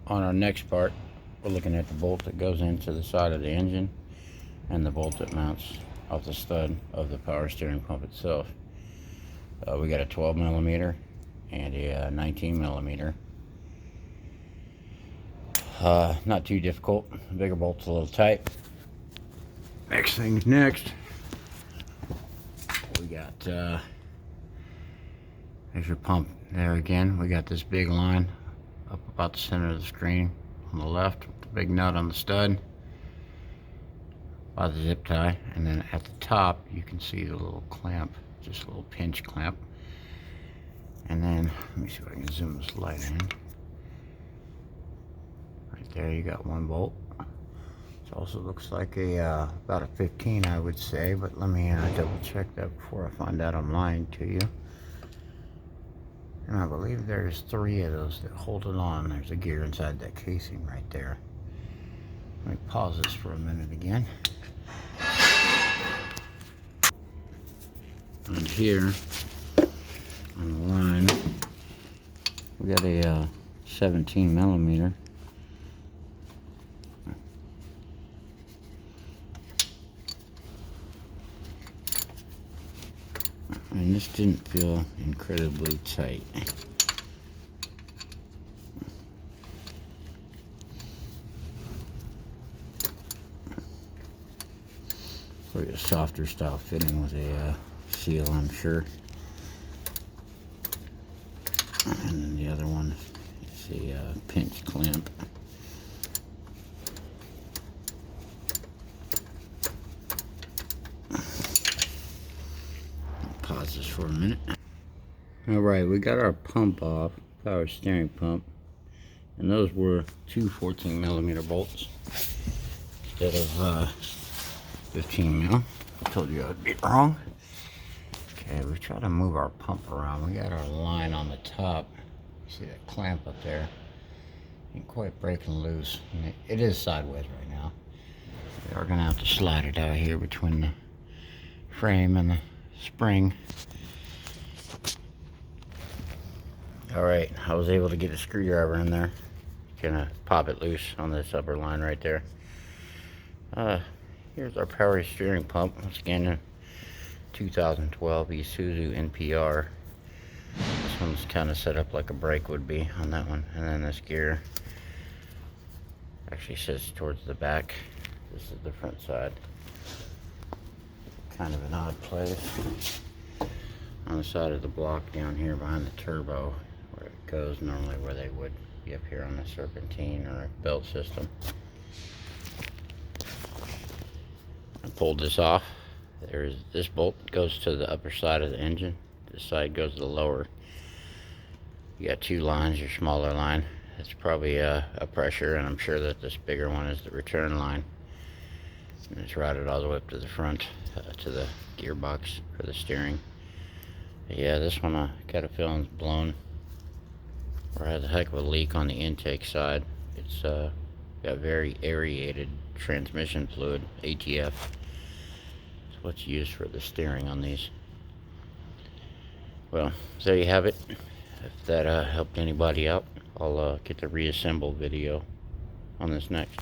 On our next part, we're looking at the bolt that goes into the side of the engine and the bolt that mounts off the stud of the power steering pump itself. We got a 12 millimeter and a 19 millimeter. Not too difficult. The bigger bolt's a little tight. Next thing's next. We got there's your pump there again. We got this big line up about the center of the screen on the left with the big nut on the stud by the zip tie, and then at the top you can see the little clamp, just a little pinch clamp. And then let me see if I can zoom this light in. Right there you got one bolt. It also looks like a about a 15, I would say, but let me double check that before I find out I'm lying to you. And I believe there's 3 of those that hold it on. There's a gear inside that casing right there. Let me pause this for a minute again. And here on the line, we got a 17 millimeter. And this didn't feel incredibly tight. Probably a softer style fitting with a seal, I'm sure. And then the other one is a pinch clamp. Pause this for a minute. Alright, we got our pump off, power steering pump, and those were two 14 millimeter bolts instead of 15 mil. I told you I would be wrong. Okay, we try to move our pump around. We got our line on the top. You see that clamp up there? Ain't quite breaking loose. It is sideways right now. We are gonna have to slide it out here between the frame and the spring. Alright, I was able to get a screwdriver in there. Gonna pop it loose on this upper line right there. Here's our power steering pump. Once again, a 2012 isuzu NPR. This one's kind of set up like a brake would be on that one. And then this gear actually sits towards the back. This is the front side. Kind of an odd place on the side of the block down here behind the turbo, where it goes normally where they would be up here on the serpentine or a belt system. I pulled this off. There's this bolt goes to the upper side of the engine. This side goes to the lower. You got 2 lines. Your smaller line, it's probably a pressure, and I'm sure that this bigger one is the return line. And it's routed all the way up to the front, to the gearbox for the steering. But yeah, this one I got a feeling is blown, or has a heck of a leak on the intake side. It's got very aerated transmission fluid, ATF. It's what's used for the steering on these. Well, there you have it. If that helped anybody out, I'll get the reassemble video on this next.